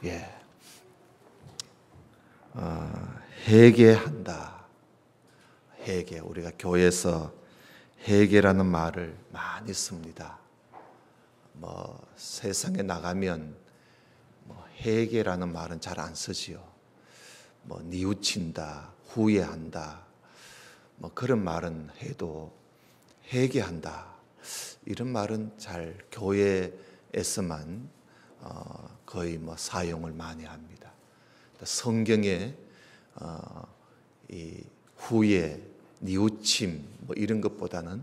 예, 회개한다. 회개, 우리가 교회에서 회개라는 말을 많이 씁니다. 세상에 나가면 회개라는 말은 잘 안 쓰지요. 뉘우친다, 후회한다, 그런 말은 해도 회개한다, 이런 말은 잘 교회에서만 거의 사용을 많이 합니다. 성경에 이 후회, 뉘우침 이런 것보다는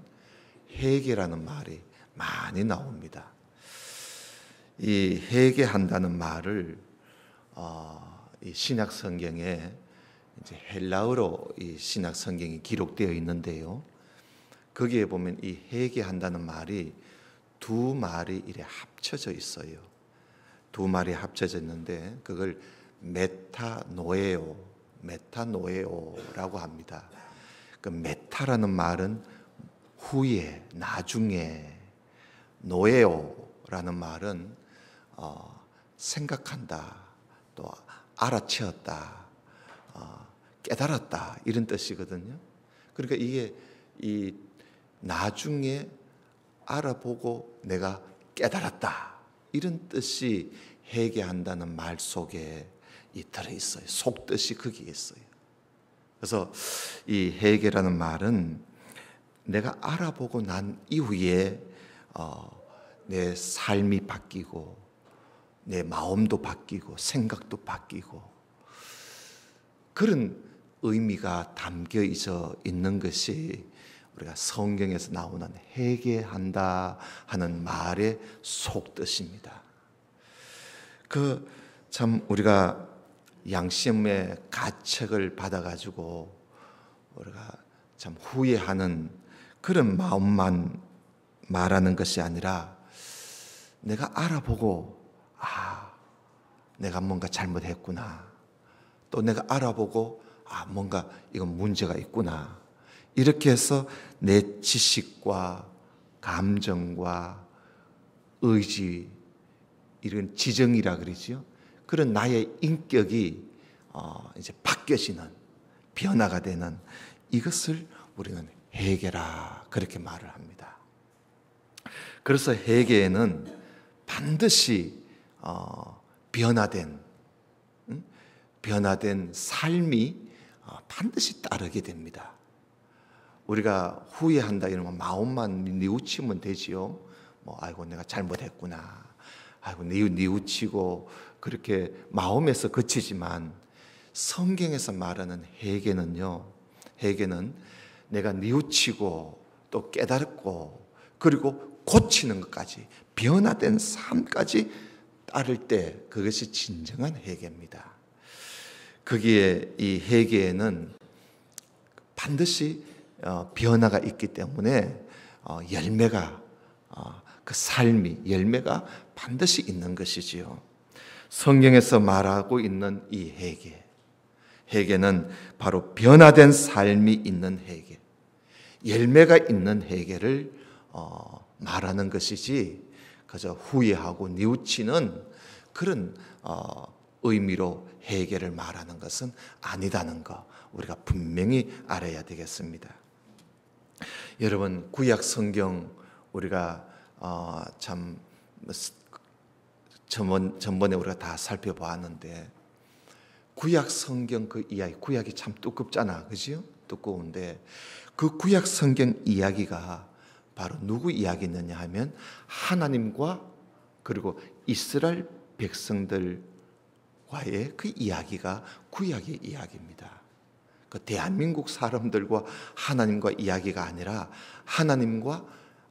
회개라는 말이 많이 나옵니다. 이 회개한다는 말을 이 신약 성경에 이제 헬라어로 이 신약 성경이 기록되어 있는데요. 거기에 보면 이 회개한다는 말이 두 말이 이래 합쳐져 있어요. 두 말이 합쳐져 있는데 그걸 메타노에오라고 합니다. 그 메타라는 말은 후에, 나중에, 노에오라는 말은 생각한다, 또 알아채었다, 깨달았다, 이런 뜻이거든요. 그러니까 이게 이 나중에 알아보고 내가 깨달았다, 이런 뜻이 회개한다는 말 속에 들어있어요. 속뜻이 거기에 있어요. 그래서 이 회개라는 말은 내가 알아보고 난 이후에 내 삶이 바뀌고 내 마음도 바뀌고 생각도 바뀌고 그런 의미가 담겨 있는 것이 우리가 성경에서 나오는 회개한다 하는 말의 속뜻입니다. 참 우리가 양심의 가책을 받아가지고 우리가 참 후회하는 그런 마음만 말하는 것이 아니라 내가 알아보고 내가 뭔가 잘못했구나, 또 내가 알아보고 뭔가 이건 문제가 있구나, 이렇게 해서 내 지식과 감정과 의지, 이런 지정이라 그러지요. 그런 나의 인격이 이제 바뀌어지는, 변화가 되는 이것을 우리는 회개라 그렇게 말을 합니다. 그래서 회개에는 반드시 변화된 삶이 반드시 따르게 됩니다. 우리가 후회한다 이러면 마음만 뉘우치면 되지요. 아이고 내가 잘못했구나, 아이고 뉘우치고 그렇게 마음에서 그치지만 성경에서 말하는 회개는요, 회개는 내가 뉘우치고 또 깨닫고 그리고 고치는 것까지, 변화된 삶까지 따를 때 그것이 진정한 회개입니다. 거기에 이 회개에는 반드시 변화가 있기 때문에 열매가, 그 삶이, 열매가 반드시 있는 것이지요. 성경에서 말하고 있는 이 회개는 바로 변화된 삶이 있는 회개, 열매가 있는 회개를 말하는 것이지 그저 후회하고 뉘우치는 그런 의미로 회개를 말하는 것은 아니다는 거 우리가 분명히 알아야 되겠습니다. 여러분, 구약 성경 우리가 참 전번에 우리가 다 살펴보았는데 구약 성경 그 이야기, 구약이 참 두껍잖아, 그지요? 두꺼운데 그 구약 성경 이야기가 바로 누구 이야기느냐 하면 하나님과 그리고 이스라엘 백성들과의 그 이야기가 구약의 이야기입니다. 그 대한민국 사람들과 하나님과 이야기가 아니라 하나님과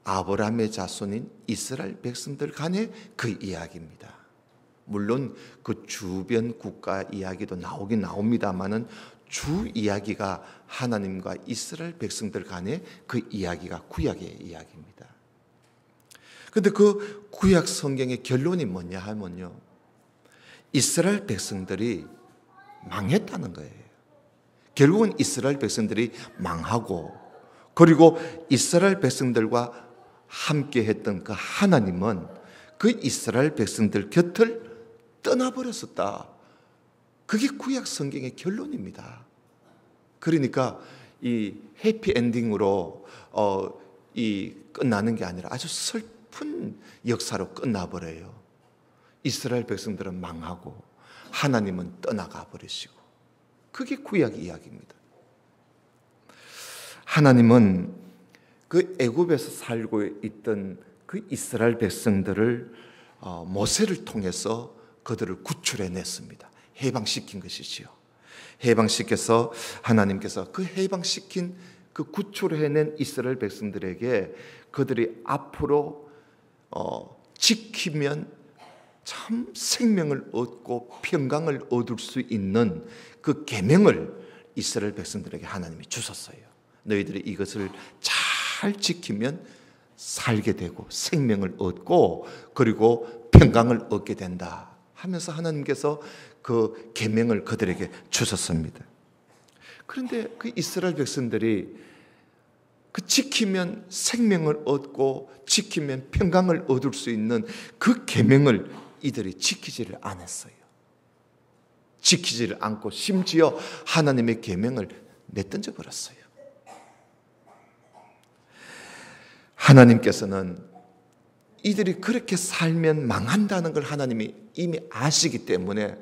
아브라함의 자손인 이스라엘 백성들 간의 그 이야기입니다. 물론 그 주변 국가 이야기도 나오긴 나옵니다만은 주 이야기가 하나님과 이스라엘 백성들 간의 그 이야기가 구약의 이야기입니다. 그런데 그 구약 성경의 결론이 뭐냐 하면요, 이스라엘 백성들이 망했다는 거예요. 결국은 이스라엘 백성들이 망하고 그리고 이스라엘 백성들과 함께 했던 그 하나님은 그 이스라엘 백성들 곁을 떠나버렸었다. 그게 구약 성경의 결론입니다. 그러니까 이 해피엔딩으로 이 끝나는 게 아니라 아주 슬픈 역사로 끝나버려요. 이스라엘 백성들은 망하고 하나님은 떠나가 버리시고, 그게 구약 이야기입니다. 하나님은 그 애굽에서 살고 있던 그 이스라엘 백성들을 모세를 통해서 그들을 구출해냈습니다. 해방시킨 것이지요. 해방시켜서 하나님께서 그 해방시킨 그 구출해낸 이스라엘 백성들에게 그들이 앞으로 지키면 참 생명을 얻고 평강을 얻을 수 있는 그 계명을 이스라엘 백성들에게 하나님이 주셨어요. 너희들이 이것을 잘 지키면 살게 되고 생명을 얻고 그리고 평강을 얻게 된다 하면서 하나님께서 그 계명을 그들에게 주셨습니다. 그런데 그 이스라엘 백성들이 그 지키면 생명을 얻고 지키면 평강을 얻을 수 있는 그 계명을 이들이 지키지를 않았어요. 지키지를 않고 심지어 하나님의 계명을 내던져 버렸어요. 하나님께서는 이들이 그렇게 살면 망한다는 걸 하나님이 이미 아시기 때문에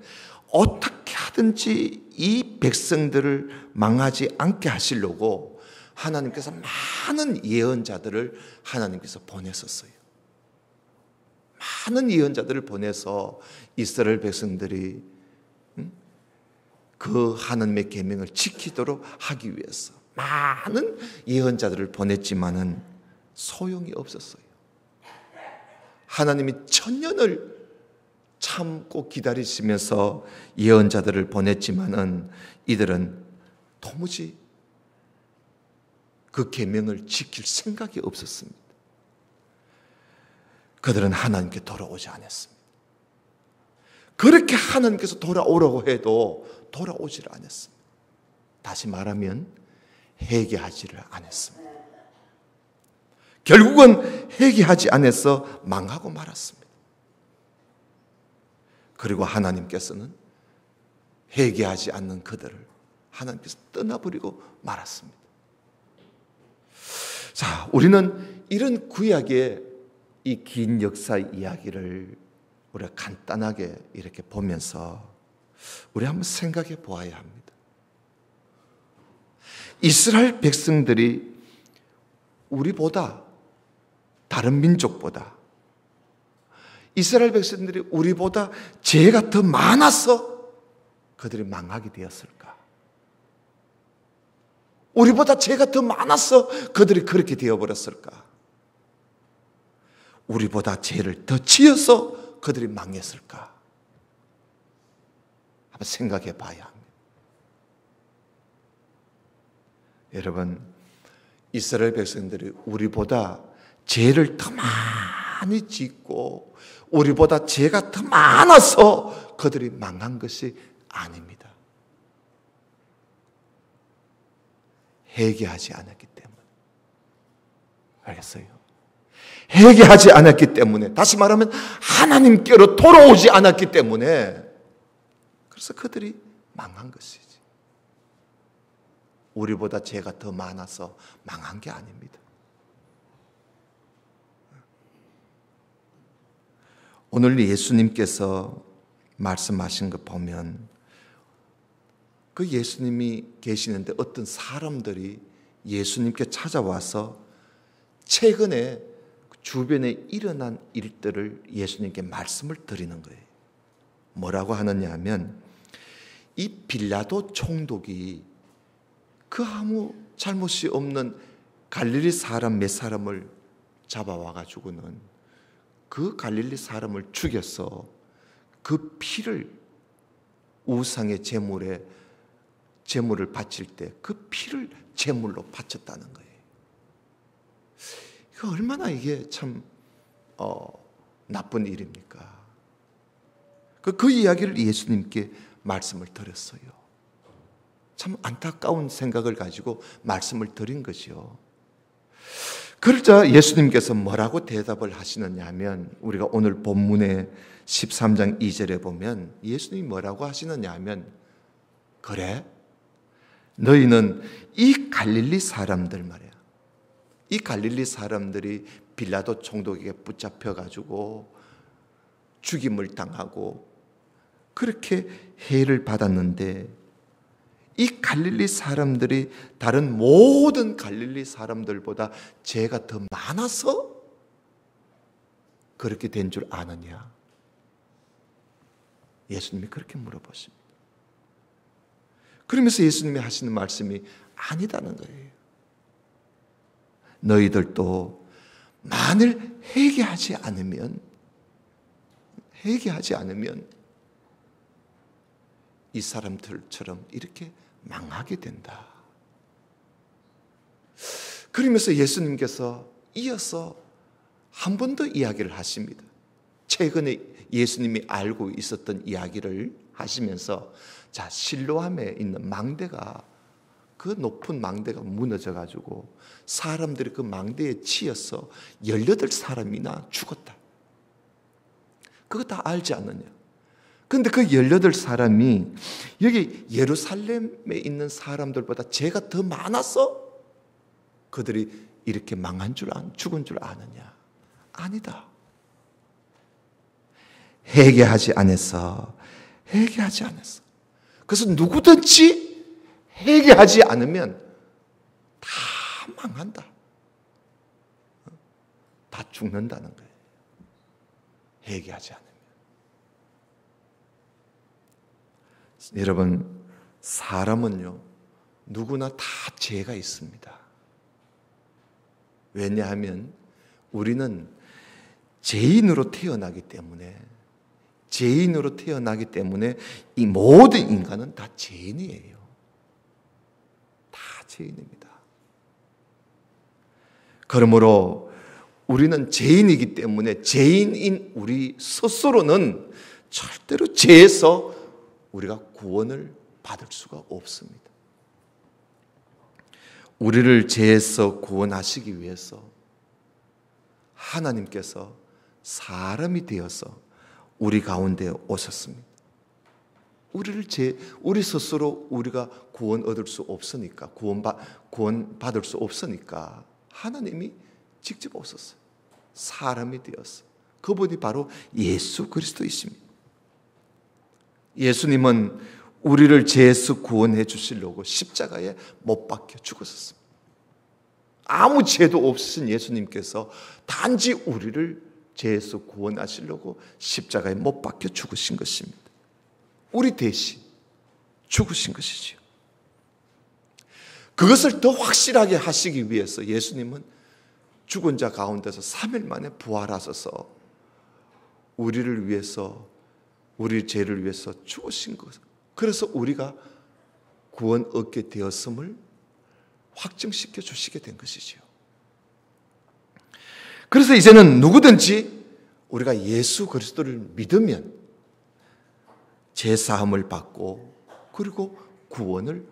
어떻게 하든지 이 백성들을 망하지 않게 하시려고 하나님께서 많은 예언자들을 하나님께서 보내셨어요. 많은 예언자들을 보내서 이스라엘 백성들이 그 하나님의 계명을 지키도록 하기 위해서 많은 예언자들을 보냈지만은 소용이 없었어요. 하나님이 천년을 참고 기다리시면서 예언자들을 보냈지만은 이들은 도무지 그 계명을 지킬 생각이 없었습니다. 그들은 하나님께 돌아오지 않았습니다. 그렇게 하나님께서 돌아오라고 해도 돌아오지를 않았습니다. 다시 말하면 회개하지를 않았습니다. 결국은 회개하지 않아서 망하고 말았습니다. 그리고 하나님께서는 회개하지 않는 그들을 하나님께서 떠나버리고 말았습니다. 자, 우리는 이런 구약의 이 긴 역사 이야기를 우리가 간단하게 이렇게 보면서 우리 한번 생각해 보아야 합니다. 이스라엘 백성들이 우리보다 다른 민족보다 이스라엘 백성들이 우리보다 죄가 더 많아서 그들이 망하게 되었을까? 우리보다 죄가 더 많아서 그들이 그렇게 되어버렸을까? 우리보다 죄를 더 지어서 그들이 망했을까? 한번 생각해 봐야 합니다. 여러분, 이스라엘 백성들이 우리보다 죄를 더 많이 짓고 우리보다 죄가 더 많아서 그들이 망한 것이 아닙니다. 회개하지 않았기 때문에. 알겠어요? 회개하지 않았기 때문에, 다시 말하면 하나님께로 돌아오지 않았기 때문에, 그래서 그들이 망한 것이지. 우리보다 죄가 더 많아서 망한 게 아닙니다. 오늘 예수님께서 말씀하신 거 보면 그 예수님이 계시는데 어떤 사람들이 예수님께 찾아와서 최근에 주변에 일어난 일들을 예수님께 말씀을 드리는 거예요. 뭐라고 하느냐 하면 이 빌라도 총독이 그 아무 잘못이 없는 갈릴리 사람 몇 사람을 잡아와 가지고는 그 갈릴리 사람을 죽여서 그 피를 우상의 제물을 바칠 때 그 피를 제물로 바쳤다는 거예요. 이거 얼마나 이게 참 나쁜 일입니까? 그 이야기를 예수님께 말씀을 드렸어요. 참 안타까운 생각을 가지고 말씀을 드린 것이요. 그러자 예수님께서 뭐라고 대답을 하시느냐 하면, 우리가 오늘 본문의 13장 2절에 보면 예수님이 뭐라고 하시느냐 하면, 그래? 너희는 이 갈릴리 사람들 말이야. 이 갈릴리 사람들이 빌라도 총독에게 붙잡혀가지고 죽임을 당하고 그렇게 해를 받았는데, 이 갈릴리 사람들이 다른 모든 갈릴리 사람들보다 죄가 더 많아서 그렇게 된 줄 아느냐? 예수님이 그렇게 물어보십니다. 그러면서 예수님이 하시는 말씀이 아니다는 거예요. 너희들도 만일 회개하지 않으면 이 사람들처럼 이렇게 망하게 된다. 그러면서 예수님께서 이어서 한 번 더 이야기를 하십니다. 최근에 예수님이 알고 있었던 이야기를 하시면서, 자, 실로암에 있는 망대가, 그 높은 망대가 무너져 가지고 사람들이 그 망대에 치여서 18사람이나 죽었다. 그거 다 알지 않느냐? 근데 그 18사람이 여기 예루살렘에 있는 사람들보다 죄가 더 많아서 그들이 이렇게 죽은 줄 아느냐? 아니다. 회개하지 않았어. 그래서 누구든지 회개하지 않으면 다 망한다. 다 죽는다는 거예요. 회개하지 않으면. 여러분, 사람은요, 누구나 다 죄가 있습니다. 왜냐하면 우리는 죄인으로 태어나기 때문에 이 모든 인간은 다 죄인이에요. 다 죄인입니다. 그러므로 우리는 죄인이기 때문에 죄인인 우리 스스로는 절대로 죄에서 우리가 구원을 받을 수가 없습니다. 우리를 죄에서 구원하시기 위해서 하나님께서 사람이 되어서 우리 가운데 오셨습니다. 우리 스스로 우리가 구원 얻을 수 없으니까, 구원 받을 수 없으니까 하나님이 직접 오셨어요. 사람이 되었어. 그분이 바로 예수 그리스도이십니다. 예수님은 우리를 죄에서 구원해 주시려고 십자가에 못 박혀 죽으셨습니다. 아무 죄도 없으신 예수님께서 단지 우리를 죄에서 구원하시려고 십자가에 못 박혀 죽으신 것입니다. 우리 대신 죽으신 것이지요. 그것을 더 확실하게 하시기 위해서 예수님은 죽은 자 가운데서 3일 만에 부활하셔서 우리를 위해서, 우리 죄를 위해서 죽으신 것. 그래서 우리가 구원 얻게 되었음을 확증시켜 주시게 된 것이지요. 그래서 이제는 누구든지 우리가 예수 그리스도를 믿으면 죄 사함을 받고 그리고 구원을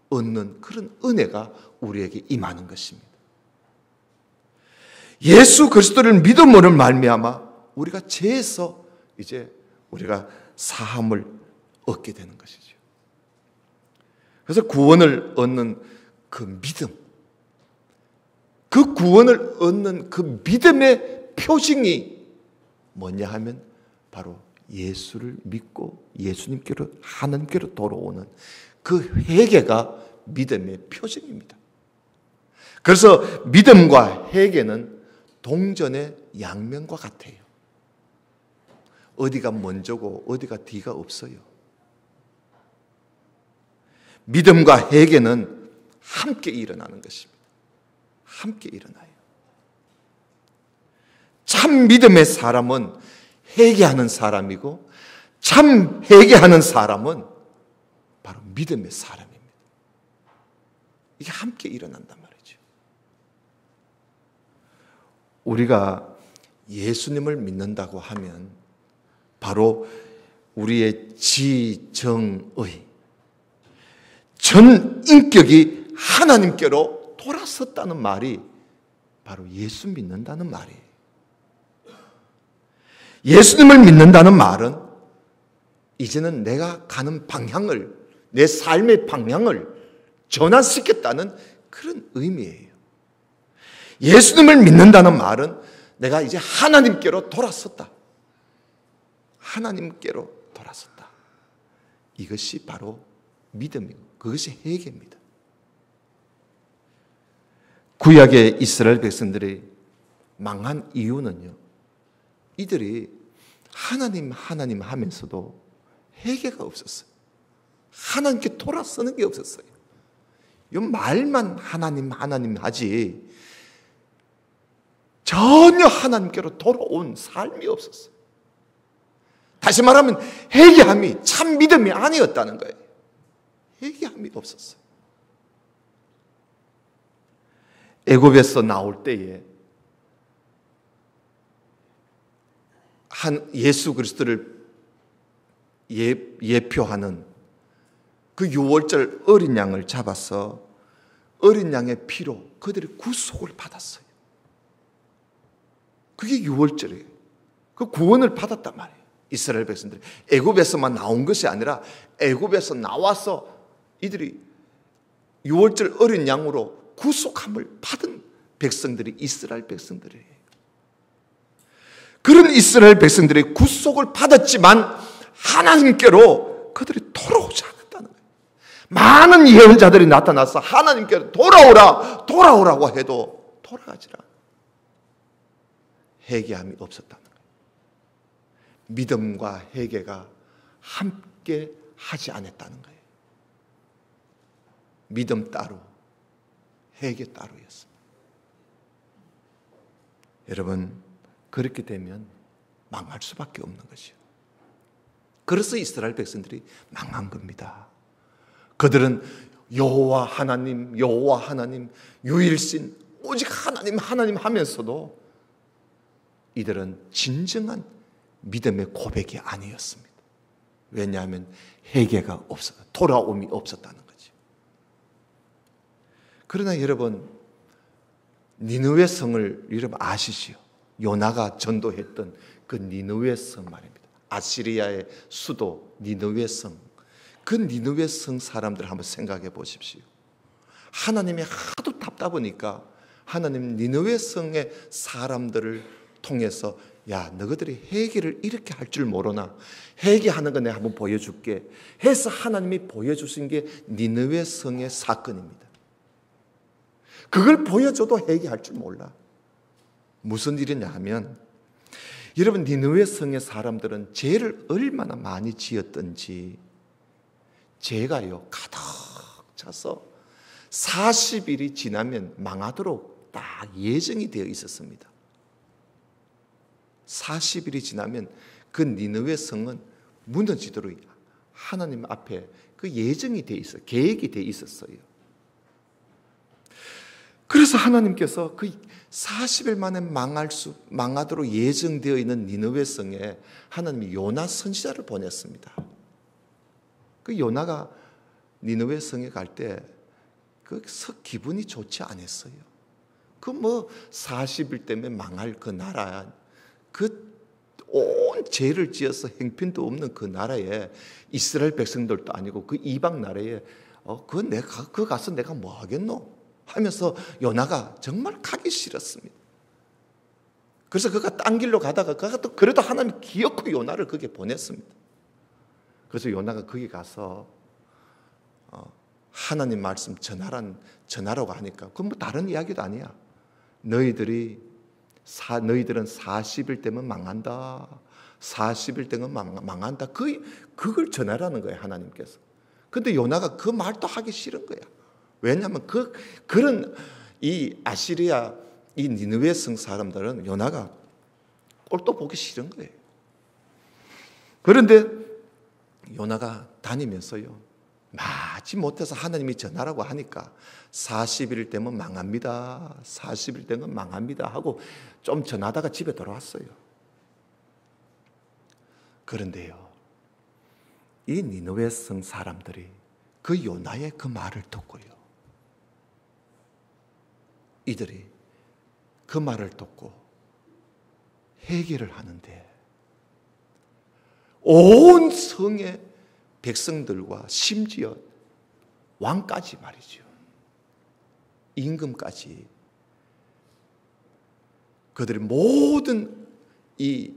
얻는 그런 은혜가 우리에게 임하는 것입니다. 예수 그리스도를 믿음으로 말미암아 우리가 죄에서 이제 우리가 사함을 얻게 되는 것이죠. 그래서 구원을 얻는 그 믿음, 그 구원을 얻는 그 믿음의 표징이 뭐냐 하면 바로 예수를 믿고 예수님께로, 하나님께로 돌아오는 그 회개가 믿음의 표징입니다. 그래서 믿음과 회개는 동전의 양면과 같아요. 어디가 먼저고 어디가 뒤가 없어요. 믿음과 회개는 함께 일어나는 것입니다. 함께 일어나요. 참 믿음의 사람은 회개하는 사람이고 참 회개하는 사람은 바로 믿음의 사람입니다. 이게 함께 일어난단 말이죠. 우리가 예수님을 믿는다고 하면 바로 우리의 지정의 전 인격이 하나님께로 돌아섰다는 말이 바로 예수 믿는다는 말이에요. 예수님을 믿는다는 말은 이제는 내가 가는 방향을, 내 삶의 방향을 전환시켰다는 그런 의미예요. 예수님을 믿는다는 말은 내가 이제 하나님께로 돌아섰다. 하나님께로 돌아섰다. 이것이 바로 믿음이고 그것이 회개입니다. 구약의 이스라엘 백성들이 망한 이유는요, 이들이 하나님 하면서도 회개가 없었어요. 하나님께 돌아서는 게 없었어요. 이 말만 하나님 하지 전혀 하나님께로 돌아온 삶이 없었어요. 다시 말하면 회개함이 참 믿음이 아니었다는 거예요. 회개함이 없었어요. 애굽에서 나올 때에 한 예수 그리스도를 예표하는 그 유월절 어린 양을 잡아서 어린 양의 피로 그들이 구속을 받았어요. 그게 유월절이에요. 그 구원을 받았단 말이에요. 이스라엘 백성들이 애굽에서만 나온 것이 아니라 애굽에서 나와서 이들이 유월절 어린 양으로 구속함을 받은 백성들이 이스라엘 백성들이에요. 그런 이스라엘 백성들이 구속을 받았지만 하나님께로 그들이 돌아오지 않았다는 거예요. 많은 예언자들이 나타나서 하나님께로 돌아오라고 해도 돌아가지라. 회개함이 없었다는 거예요. 믿음과 회개가 함께 하지 않았다는 거예요. 믿음 따로, 회개 따로였습니다. 여러분, 그렇게 되면 망할 수밖에 없는 것이요. 그래서 이스라엘 백성들이 망한 겁니다. 그들은 여호와 하나님, 유일신, 오직 하나님 하면서도 이들은 진정한 믿음의 고백이 아니었습니다. 왜냐하면 회개가 없었다. 돌아옴이 없었다는 거죠. 그러나 여러분, 니느웨 성을 여러분 아시지요? 요나가 전도했던 그 니느웨 성 말입니다. 아시리아의 수도 니느웨 성. 그 니느웨 성 사람들 한번 생각해 보십시오. 하나님이 하도 답답하니까 하나님 니느웨 성의 사람들을 통해서 야, 너희들이 회개를 이렇게 할 줄 모르나? 회개하는 거 내가 한번 보여줄게 해서 하나님이 보여주신 게 니느웨 성의 사건입니다. 그걸 보여줘도 회개할 줄 몰라. 무슨 일이냐 하면 여러분, 니느웨 성의 사람들은 죄를 얼마나 많이 지었던지 죄가요 가득 차서 40일이 지나면 망하도록 딱 예정이 되어 있었습니다. 40일이 지나면 그 니느웨 성은 무너지도록 하나님 앞에 그 예정이 되어 있어요. 계획이 되어 있었어요. 그래서 하나님께서 그 40일 만에 망하도록 예정되어 있는 니느웨 성에 하나님이 요나 선지자를 보냈습니다. 그 요나가 니느웨 성에 갈 때 그 기분이 좋지 않았어요. 그 40일 때문에 망할 그 나라, 그 온 죄를 지어서 행편도 없는 그 나라에 이스라엘 백성들도 아니고 그 이방 나라에 그 가서 내가 뭐 하겠노? 하면서 요나가 정말 가기 싫었습니다. 그래서 그가 딴 길로 가다가 그가 또 그래도 하나님이 기어코 요나를 거기에 보냈습니다. 그래서 요나가 거기 가서 하나님 말씀 전하라고 하니까 그건 뭐 다른 이야기도 아니야. 너희들은 40일 되면 망한다. 40일 되면 망한다. 그걸 전하라는 거예요, 하나님께서. 근데 요나가 그 말도 하기 싫은 거야. 왜냐하면 그런 이 아시리아, 이 니느웨 성 사람들은 요나가 꼴도 보기 싫은 거예요. 그런데 요나가 다니면서요, 마치 못해서 하나님이 전하라고 하니까 40일 되면 망합니다. 40일 되면 망합니다 하고 좀 전하다가 집에 돌아왔어요. 그런데요, 이 니느웨 성 사람들이 그 요나의 그 말을 듣고요, 이들이 그 말을 듣고 회개를 하는데 온 성의 백성들과 심지어 왕까지 말이죠. 임금까지 그들이 모든 이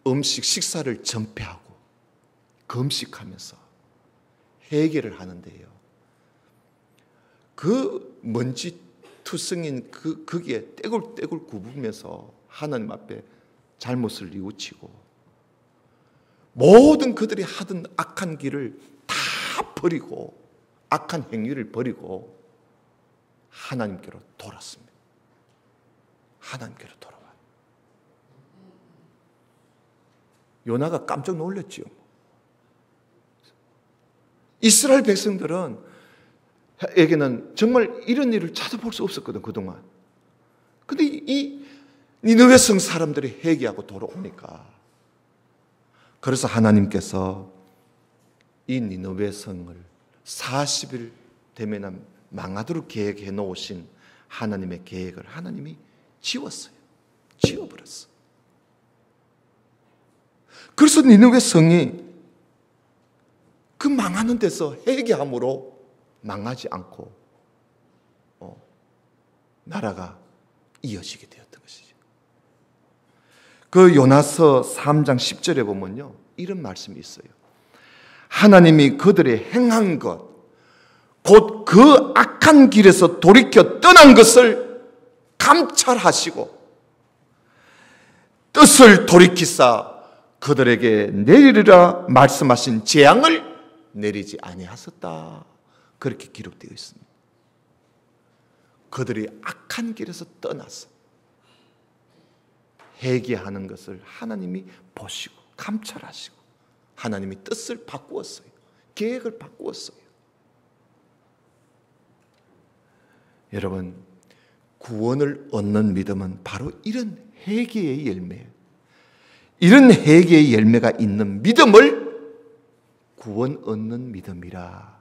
음식 식사를 전폐하고 금식하면서 회개를 하는데요. 그 먼지 투성인 거기에 떼굴떼굴 굽으면서 하나님 앞에 잘못을 뉘우치고 모든 그들이 하던 악한 길을 다 버리고 악한 행위를 버리고 하나님께로 돌았습니다. 하나님께로 돌아와요. 요나가 깜짝 놀랐지요. 이스라엘 백성들은 에게는 정말 이런 일을 찾아볼 수 없었거든, 그동안. 근데 이 니느웨 성 사람들이 회개하고 돌아오니까 그래서 하나님께서 이 니느웨 성을 40일 되면 망하도록 계획해 놓으신 하나님의 계획을 하나님이 지웠어요. 지워버렸어. 그래서 니느웨 성이 그 망하는 데서 회개함으로 망하지 않고 나라가 이어지게 되었던 것이죠. 그 요나서 3장 10절에 보면요, 이런 말씀이 있어요. 하나님이 그들의 행한 것, 곧 그 악한 길에서 돌이켜 떠난 것을 감찰하시고 뜻을 돌이키사 그들에게 내리리라 말씀하신 재앙을 내리지 아니하셨다. 그렇게 기록되어 있습니다. 그들이 악한 길에서 떠나서 회개하는 것을 하나님이 보시고 감찰하시고 하나님이 뜻을 바꾸었어요. 계획을 바꾸었어요. 여러분, 구원을 얻는 믿음은 바로 이런 회개의 열매예요. 이런 회개의 열매가 있는 믿음을 구원 얻는 믿음이라,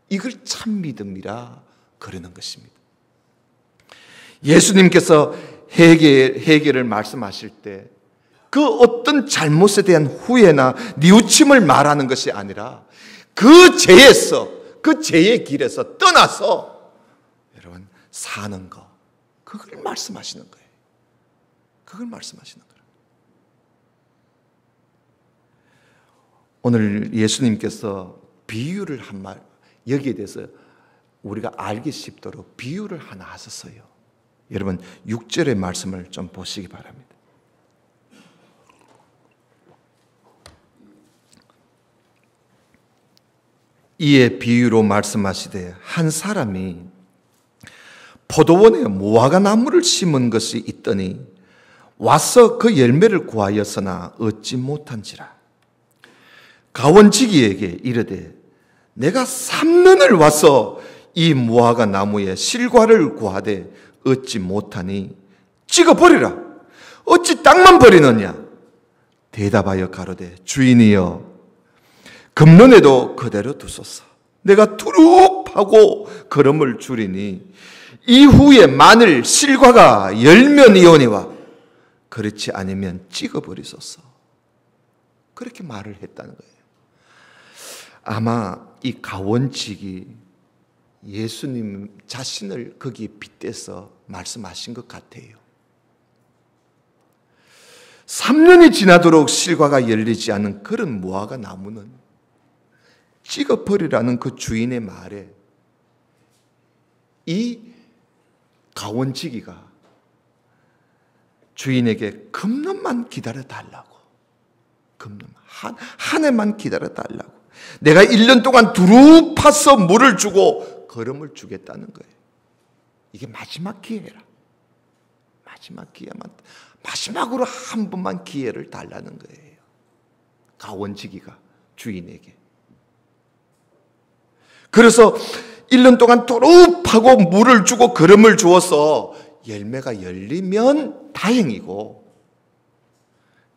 이걸 참 믿음이라 그러는 것입니다. 예수님께서 회개를 말씀하실 때 그 어떤 잘못에 대한 후회나 뉘우침을 말하는 것이 아니라 그 죄에서, 그 죄의 길에서 떠나서 여러분 사는 거, 그걸 말씀하시는 거예요. 그걸 말씀하시는 거예요. 오늘 예수님께서 비유를 한 말, 여기에 대해서 우리가 알기 쉽도록 비유를 하나 하셨어요. 여러분 6절의 말씀을 좀 보시기 바랍니다. 이에 비유로 말씀하시되 한 사람이 포도원에 무화과 나무를 심은 것이 있더니 와서 그 열매를 구하였으나 얻지 못한지라. 가원지기에게 이르되 내가 3년을 와서 이 무화과 나무에 실과를 구하되 얻지 못하니 찍어버리라. 어찌 땅만 버리느냐. 대답하여 가로되 주인이여 금년에도 그대로 두소서. 내가 두루 파고 거름을 주리니 이후에 만일 실과가 열면이오니와 그렇지 않으면 찍어버리소서. 그렇게 말을 했다는 거예요. 아마 이 가원직이 예수님 자신을 거기에 빗대서 말씀하신 것 같아요. 3년이 지나도록 실과가 열리지 않은 그런 무화과 나무는 찍어버리라는 그 주인의 말에 이 가원지기가 주인에게 금년만 기다려달라고, 금년 한 해만 기다려달라고, 내가 1년 동안 두루 파서 물을 주고 거름을 주겠다는 거예요. 이게 마지막 기회라. 마지막 기회만, 마지막으로 한 번만 기회를 달라는 거예요. 가원지기가 주인에게. 그래서 1년 동안 두루 파고 물을 주고 거름을 주어서 열매가 열리면 다행이고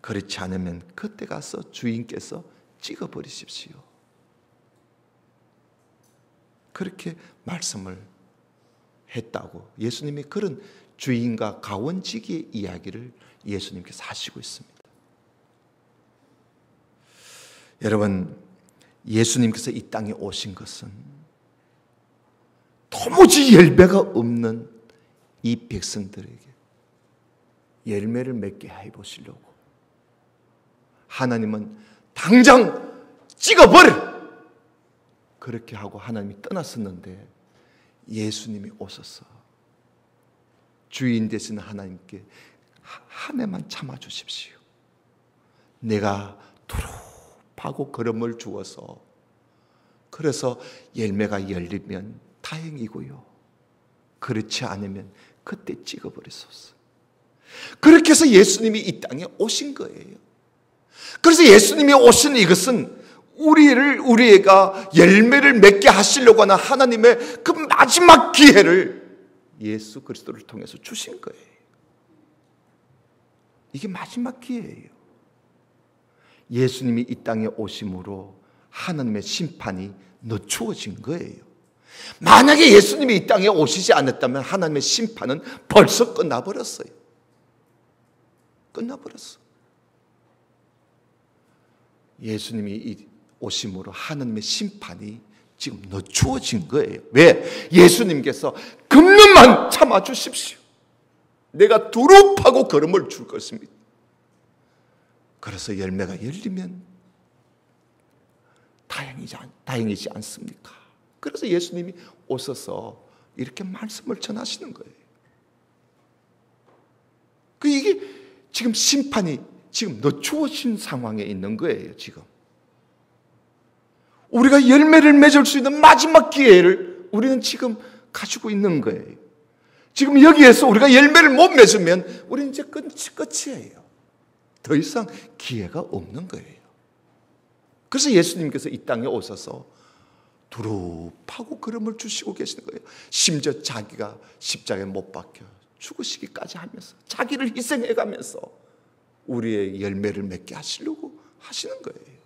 그렇지 않으면 그때 가서 주인께서 찍어버리십시오. 그렇게 말씀을 했다고 예수님이 그런 주인과 가원지기의 이야기를 예수님께서 하시고 있습니다. 여러분, 예수님께서 이 땅에 오신 것은 도무지 열매가 없는 이 백성들에게 열매를 맺게 해보시려고, 하나님은 당장 찍어버려! 그렇게 하고 하나님이 떠났었는데 예수님이 오셔서 주인 되시는 하나님께 한 해만 참아주십시오. 내가 두릅하고 걸음을 주어서, 그래서 열매가 열리면 다행이고요, 그렇지 않으면 그때 찍어버리소서. 그렇게 해서 예수님이 이 땅에 오신 거예요. 그래서 예수님이 오신 이것은 우리가 열매를 맺게 하시려고 하는 하나님의 그 마지막 기회를 예수 그리스도를 통해서 주신 거예요. 이게 마지막 기회예요. 예수님이 이 땅에 오심으로 하나님의 심판이 늦추어진 거예요. 만약에 예수님이 이 땅에 오시지 않았다면 하나님의 심판은 벌써 끝나버렸어요. 끝나버렸어. 예수님이 오심으로 하나님의 심판이 지금 늦추어진 거예요. 왜? 예수님께서 금년만 참아주십시오. 내가 두릅하고 걸음을 줄 것입니다. 그래서 열매가 열리면 다행이지 않습니까? 그래서 예수님이 오셔서 이렇게 말씀을 전하시는 거예요. 이게 지금 심판이 지금 늦추어진 상황에 있는 거예요. 지금 우리가 열매를 맺을 수 있는 마지막 기회를 우리는 지금 가지고 있는 거예요. 지금 여기에서 우리가 열매를 못 맺으면 우리는 이제 끝이에요. 더 이상 기회가 없는 거예요. 그래서 예수님께서 이 땅에 오셔서 두릅하고 걸음을 주시고 계시는 거예요. 심지어 자기가 십자가에 못 박혀 죽으시기까지 하면서, 자기를 희생해가면서 우리의 열매를 맺게 하시려고 하시는 거예요.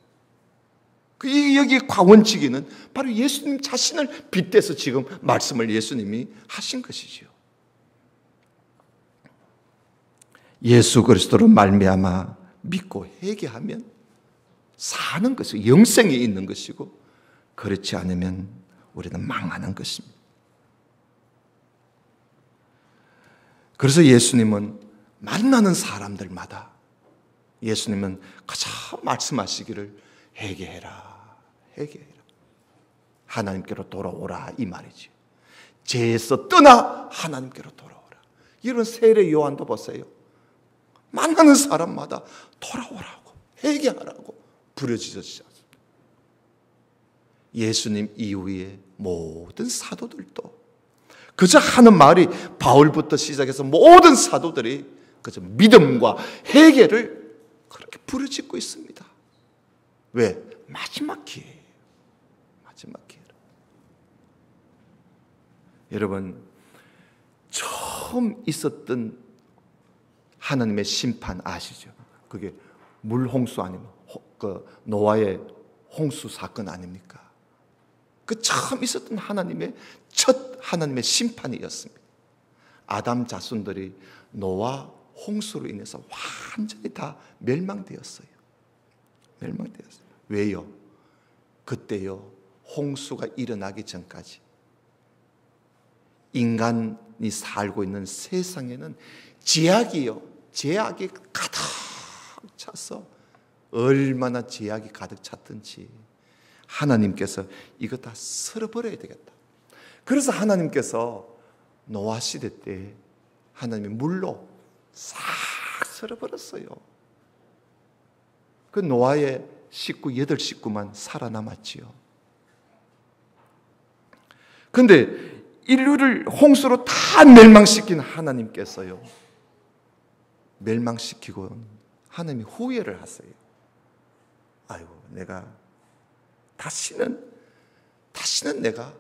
여기 과원지기는 바로 예수님 자신을 빗대서 지금 말씀을 예수님이 하신 것이지요. 예수 그리스도로 말미암아 믿고 회개하면 사는 것이 영생이 있는 것이고, 그렇지 않으면 우리는 망하는 것입니다. 그래서 예수님은 만나는 사람들마다 예수님은 가장 말씀하시기를 회개해라, 회개해라, 하나님께로 돌아오라, 이 말이지. 죄에서 떠나 하나님께로 돌아오라. 이런 세례 요한도 보세요. 만나는 사람마다 돌아오라고, 회개하라고 부르짖으셨습니다. 예수님 이후에 모든 사도들도 그저 하는 말이, 바울부터 시작해서 모든 사도들이 그저 믿음과 회개를 그렇게 부르짖고 있습니다. 왜? 마지막 기회예요. 마지막 기회. 여러분, 처음 있었던 하나님의 심판 아시죠? 그게 물홍수 아니면 노아의 홍수 사건 아닙니까? 그 처음 있었던 첫 하나님의 심판이었습니다. 아담 자손들이 노아 홍수로 인해서 완전히 다 멸망되었어요. 멸망되었어요. 왜요? 그때요, 홍수가 일어나기 전까지 인간이 살고 있는 세상에는 제약이 가득 차서, 얼마나 제약이 가득 찼든지 하나님께서 이거 다 쓸어버려야 되겠다. 그래서 하나님께서 노아 시대 때 하나님이 물로 싹 쓸어버렸어요. 그 노아의 식구 8식구만 살아남았지요. 그런데 인류를 홍수로 다 멸망시킨 하나님께서요, 멸망시키고 하나님이 후회를 하세요. 아이고, 내가 다시는 내가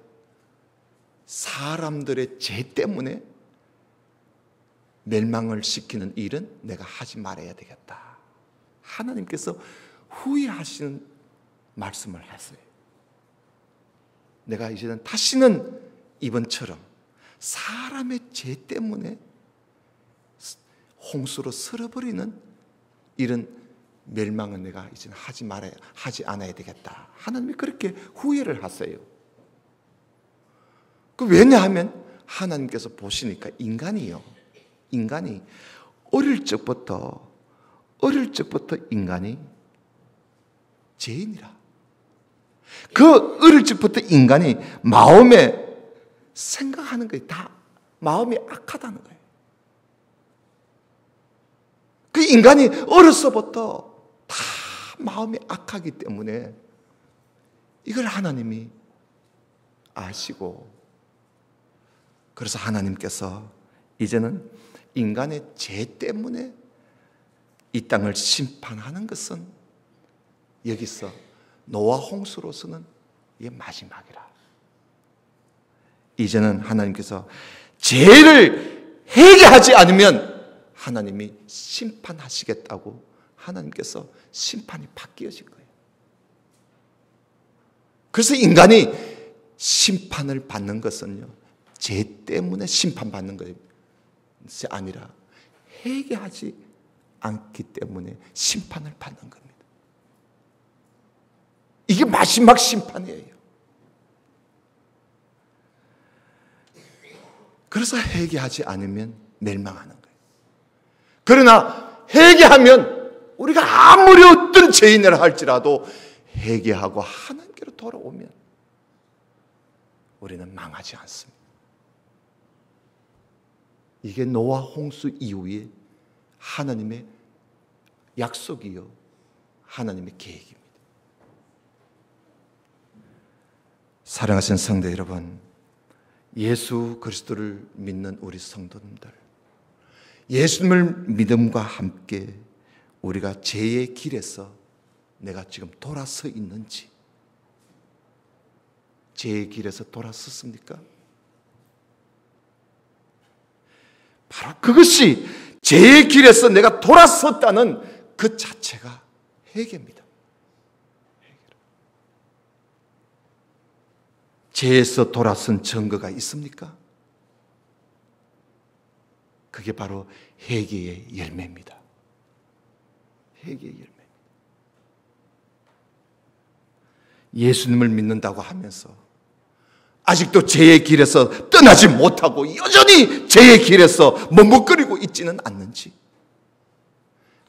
사람들의 죄 때문에 멸망을 시키는 일은 내가 하지 말아야 되겠다. 하나님께서 후회하시는 말씀을 하세요. 내가 이제는 다시는 이번처럼 사람의 죄 때문에 홍수로 쓸어버리는 이런 멸망은 내가 이제 하지 않아야 되겠다. 하나님이 그렇게 후회를 하세요. 왜냐하면 하나님께서 보시니까 인간이 어릴 적부터 인간이 죄인이라. 그 어릴 적부터 인간이 마음에 생각하는 것이 다 마음이 악하다는 거예요. 그 인간이 어려서부터 다 마음이 악하기 때문에 이걸 하나님이 아시고, 그래서 하나님께서 이제는 인간의 죄 때문에 이 땅을 심판하는 것은 여기서 노아 홍수로서는 이게 마지막이라. 이제는 하나님께서 죄를 회개하지 않으면 하나님이 심판하시겠다고 하나님께서 심판이 바뀌어진 거예요. 그래서 인간이 심판을 받는 것은요, 죄 때문에 심판받는 것이 아니라 회개하지 않기 때문에 심판을 받는 겁니다. 이게 마지막 심판이에요. 그래서 회개하지 않으면 멸망하는 거예요. 그러나 회개하면 우리가 아무리 어떤 죄인이라 할지라도 회개하고 하나님께로 돌아오면 우리는 망하지 않습니다. 이게 노아 홍수 이후에 하나님의 약속이요, 하나님의 계획입니다. 사랑하시는 성도 여러분, 예수 그리스도를 믿는 우리 성도님들, 예수님을 믿음과 함께 우리가 죄의 길에서 내가 지금 돌아서 있는지, 죄의 길에서 돌아섰습니까? 바로 그것이 죄의 길에서 내가 돌아섰다는 그 자체가 회개입니다. 죄에서 돌아선 증거가 있습니까? 그게 바로 회개의 열매입니다. 회개의 열매. 예수님을 믿는다고 하면서 아직도 죄의 길에서 떠나지 못하고 여전히 죄의 길에서 머뭇거리고 있지는 않는지,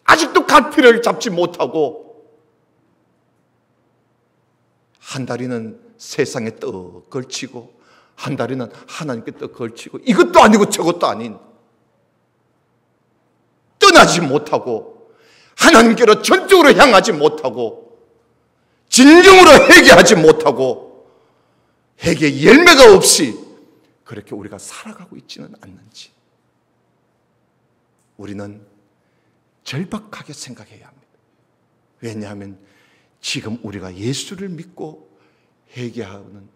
아직도 갈피를 잡지 못하고 한 다리는 세상에 떡 걸치고 한 다리는 하나님께 떡 걸치고, 이것도 아니고 저것도 아닌, 떠나지 못하고 하나님께로 전적으로 향하지 못하고 진정으로 회개하지 못하고 회개의 열매가 없이 그렇게 우리가 살아가고 있지는 않는지, 우리는 절박하게 생각해야 합니다. 왜냐하면 지금 우리가 예수를 믿고 회개하는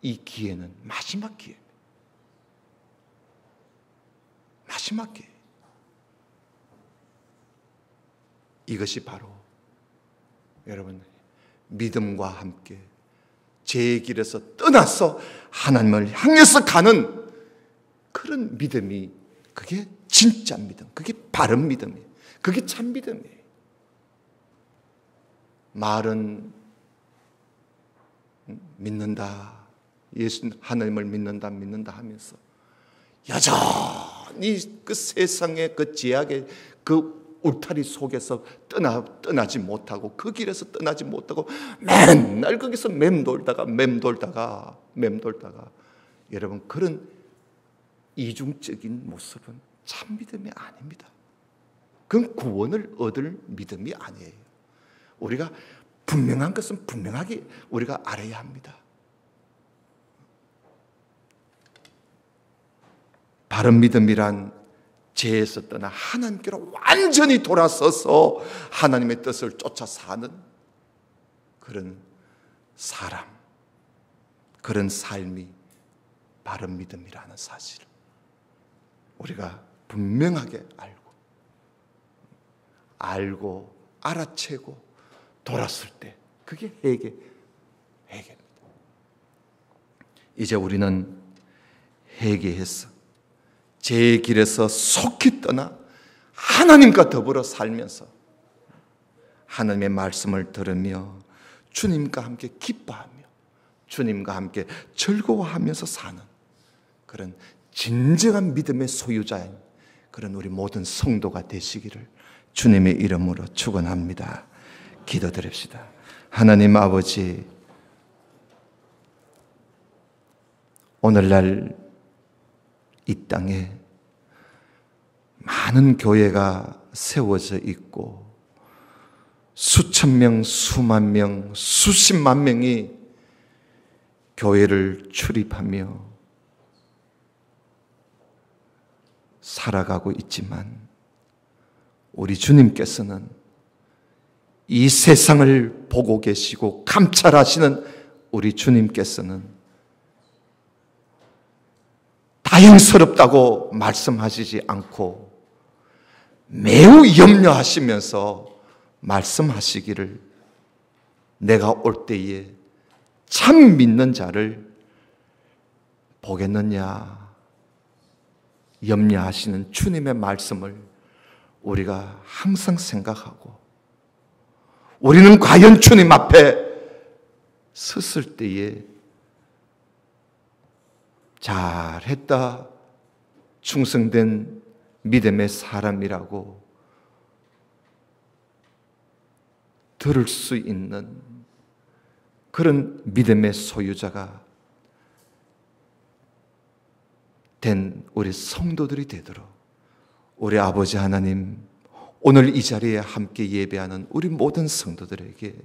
이 기회는 마지막 기회입니다. 마지막 기회. 이것이 바로 여러분 믿음과 함께 죄의 길에서 떠나서 하나님을 향해서 가는 그런 믿음이, 그게 진짜 믿음, 그게 바른 믿음이에요. 그게 참 믿음이에요. 말은 믿는다, 예수 하나님을 믿는다 하면서 여전히 그 세상의 그 죄악의 그 울타리 속에서 떠나지 못하고, 그 길에서 떠나지 못하고 맨날 거기서 맴돌다가 여러분, 그런 이중적인 모습은 참 믿음이 아닙니다. 그건 구원을 얻을 믿음이 아니에요. 우리가 분명한 것은 분명하게 우리가 알아야 합니다. 바른 믿음이란 죄에서 떠나 하나님께로 완전히 돌아서서 하나님의 뜻을 쫓아 사는 그런 사람, 그런 삶이 바른 믿음이라는 사실을 우리가 분명하게 알고 알아채고 돌았을 때 그게 회개입니다. 이제 우리는 회개해서 죄의 길에서 속히 떠나 하나님과 더불어 살면서 하나님의 말씀을 들으며 주님과 함께 기뻐하며 주님과 함께 즐거워하면서 사는 그런 진정한 믿음의 소유자인 그런 우리 모든 성도가 되시기를 주님의 이름으로 축원합니다. 기도드립시다. 하나님 아버지, 오늘날 이 땅에 많은 교회가 세워져 있고 수천 명, 수만 명, 수십만 명이 교회를 출입하며 살아가고 있지만 우리 주님께서는 이 세상을 보고 계시고 감찰하시는 우리 주님께서는 다행스럽다고 말씀하시지 않고 매우 염려하시면서 말씀하시기를 내가 올 때에 참 믿는 자를 보겠느냐 염려하시는 주님의 말씀을 우리가 항상 생각하고 우리는 과연 주님 앞에 섰을 때에 잘했다, 충성된 믿음의 사람이라고 들을 수 있는 그런 믿음의 소유자가 된 우리 성도들이 되도록 우리 아버지 하나님, 오늘 이 자리에 함께 예배하는 우리 모든 성도들에게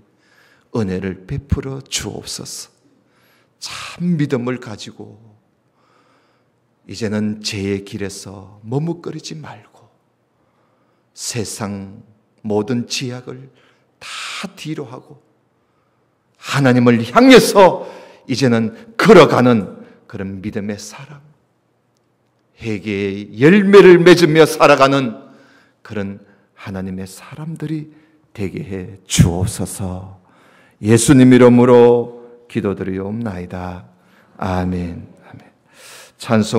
은혜를 베풀어 주옵소서. 참 믿음을 가지고 이제는 죄의 길에서 머뭇거리지 말고 세상 모든 지약을 다 뒤로 하고 하나님을 향해서 이제는 걸어가는 그런 믿음의 사람, 회개의 열매를 맺으며 살아가는 그런 하나님의 사람들이 되게 해 주옵소서. 예수님 이름으로 기도드리옵나이다. 아멘. 아멘. 찬송.